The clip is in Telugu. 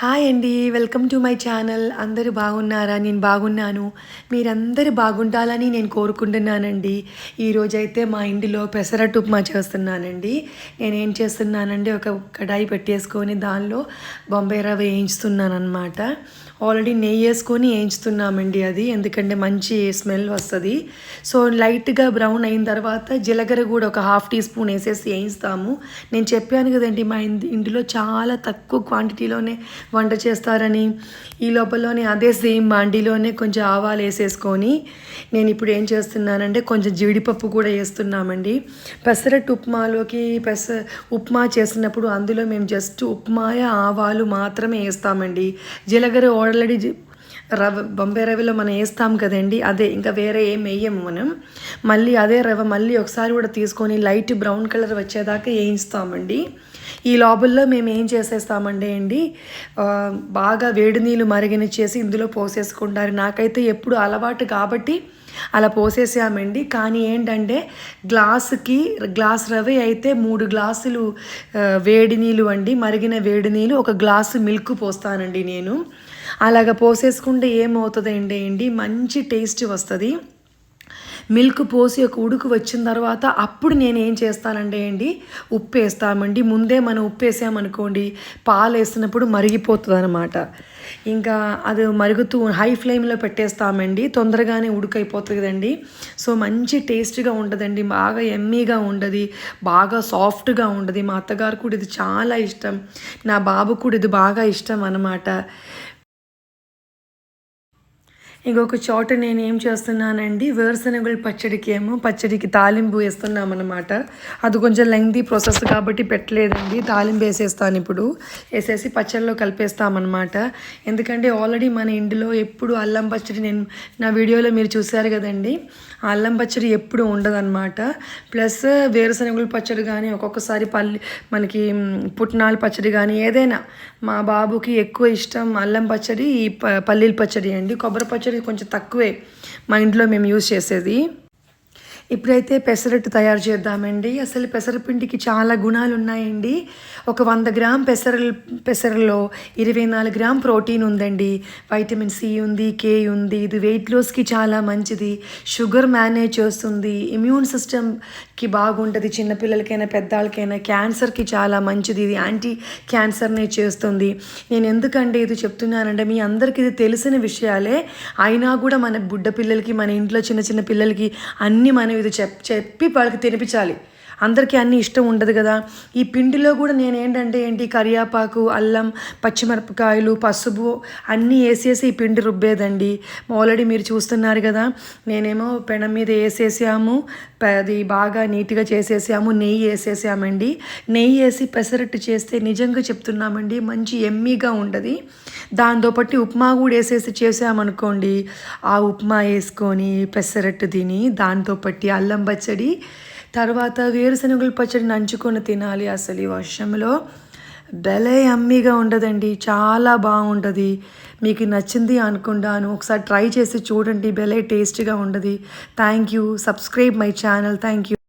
హాయ్ అండి, వెల్కమ్ టు మై ఛానల్. అందరూ బాగున్నారా? నేను బాగున్నాను. మీరందరూ బాగుండాలని నేను కోరుకుంటున్నానండి. ఈరోజైతే మా ఇంటిలో పెసరట్టు ఉప్మా చేస్తున్నానండి. నేనేం చేస్తున్నానంటే ఒక కడాయి పెట్టేసుకొని దానిలో బొంబాయి రవ్వ వేయించుతున్నాను అనమాట. ఆల్రెడీ నెయ్యి వేసుకొని వేయించుతున్నామండి అది, ఎందుకంటే మంచి స్మెల్ వస్తుంది. సో లైట్గా బ్రౌన్ అయిన తర్వాత జీలకర్ర కూడా ఒక హాఫ్ టీ స్పూన్ వేసేసి వేయిస్తాము. నేను చెప్పాను కదండి, మా ఇంటిలో చాలా తక్కువ క్వాంటిటీలోనే వంట చేస్తారని. ఈ లోపలనే అదే సేమ్ బాండీలోనే కొంచెం ఆవాలు వేసేసుకొని నేను ఇప్పుడు ఏం చేస్తున్నానంటే కొంచెం జీడిపప్పు కూడా వేస్తున్నామండి. పెసరట్టు ఉప్మాలోకి ఉప్మా చేసినప్పుడు అందులో మేము జస్ట్ ఉప్మాయ ఆవాలు మాత్రమే వేస్తామండి. జీలకర్ర ఆల్రెడీ బొంబాయి రవ్వలో మనం వేస్తాం కదండి, అదే, ఇంకా వేరే ఏం వేయము మనం. మళ్ళీ అదే రవ్వ మళ్ళీ ఒకసారి కూడా తీసుకొని లైట్ బ్రౌన్ కలర్ వచ్చేదాకా వేయిస్తామండి. ఈ లోపల్లో మేము ఏం చేసేస్తామండి బాగా వేడి నీళ్ళు మరిగినిచ్చేసి ఇందులో పోసేసుకుంటారు. నాకైతే ఎప్పుడు అలవాటు కాబట్టి అలా పోసేసామండి. కానీ ఏంటంటే గ్లాస్ రవ్వ అయితే 3 గ్లాసులు వేడి నీళ్ళు అండి, మరిగిన వేడి నీళ్ళు, 1 గ్లాసు మిల్క్ పోస్తానండి నేను. అలాగ పోసేసుకుంటే ఏమవుతుందండి, మంచి టేస్ట్ వస్తుంది. మిల్క్ పోసి ఒక ఉడుకు వచ్చిన తర్వాత అప్పుడు నేను ఏం చేస్తానంటే ఉప్పు వేస్తామండి. ముందే మనం ఉప్పు వేసామనుకోండి, పాలు వేసినప్పుడు మరిగిపోతుంది అనమాట. ఇంకా అది మరుగుతూ హై ఫ్లేమ్లో పెట్టేస్తామండి, తొందరగానే ఉడుకైపోతుంది కదండి. సో మంచి టేస్ట్గా ఉండదండి, బాగా ఎమ్మీగా ఉండదు, బాగా సాఫ్ట్గా ఉండదు. మా అత్తగారు కూడా ఇది చాలా ఇష్టం, నా బాబు కూడా ఇది బాగా ఇష్టం అన్నమాట. ఇంకొక చోట నేను ఏం చేస్తున్నానండి, వేరుశనగల పచ్చడికి తాలింపు వేస్తున్నామన్నమాట. అది కొంచెం లెంగ్తీ ప్రాసెస్ కాబట్టి పెట్టలేదండి. తాలింపు వేసేస్తాను ఇప్పుడు, వేసేసి పచ్చడిలో కలిపేస్తామన్నమాట. ఎందుకంటే ఆల్రెడీ మన ఇంటిలో ఎప్పుడు అల్లం పచ్చడి, నేను నా వీడియోలో మీరు చూసారు కదండి, ఆ అల్లం పచ్చడి ఎప్పుడు ఉండదన్నమాట. ప్లస్ వేరుశనగల పచ్చడి కానీ, ఒక్కొక్కసారి మనకి పుట్నాల పచ్చడి కానీ, ఏదైనా మా బాబుకి ఎక్కువ ఇష్టం అల్లం పచ్చడి, పల్లీల పచ్చడి అండి. కొబ్బరి పచ్చడి కొంచెం తక్కువే మా ఇంట్లో మేము యూజ్ చేసేది. ఇప్పుడైతే పెసరట్టు తయారు చేద్దామండి. అసలు పెసరపిండికి చాలా గుణాలు ఉన్నాయండి. ఒక 100 గ్రామ్ పెసరలో 24 గ్రామ్ ప్రోటీన్ ఉందండి, వైటమిన్ సి ఉంది, కే ఉంది. ఇది వెయిట్ లాస్కి చాలా మంచిది, షుగర్ మేనేజ్ చేస్తుంది, ఇమ్యూన్ సిస్టమ్కి బాగుంటుంది, చిన్నపిల్లలకైనా పెద్దవాళ్ళకైనా. క్యాన్సర్కి చాలా మంచిది, ఇది యాంటీ క్యాన్సర్నే చేస్తుంది. నేను ఎందుకంటే ఇది చెప్తున్నానంటే మీ అందరికీ ఇది తెలిసిన విషయాలే, అయినా కూడా మన బుడ్డ పిల్లలకి, మన ఇంట్లో చిన్న చిన్న పిల్లలకి అన్నీ మనం ఇది చెప్పి వాళ్ళకి తినిపించాలి. అందరికీ అన్నీ ఇష్టం ఉండదు కదా. ఈ పిండిలో కూడా నేను ఏంటి కరివేపాకు, అల్లం, పచ్చిమిరపకాయలు, పసుపు అన్నీ వేసేసి ఈ పిండి రుబ్బేదండి. ఆల్రెడీ మీరు చూస్తున్నారు కదా, నేనేమో పెనం మీద వేసేసాము, అది బాగా నీట్గా చేసేసాము, నెయ్యి వేసేసామండి. నెయ్యి వేసి పెసరట్టు చేస్తే నిజంగా చెప్తున్నామండి మంచి ఎమ్మీగా ఉండదు. దాంతోపాటు ఉప్మా కూడా వేసేసి చేసామనుకోండి, ఆ ఉప్మా వేసుకొని పెసరట్టు తిని దాంతోపాటు అల్లం పచ్చడి, తర్వాత వేరుశనగల పచ్చడి నంచుకొని తినాలి. అసలు ఈ వర్షంలో భలే యమ్మీగా ఉండదండి, చాలా బాగుంటుంది. మీకు నచ్చింది అనుకుంటాను, ఒకసారి ట్రై చేసి చూడండి, భలే టేస్ట్గా ఉండదు. Thank you. Subscribe my channel. Thank you.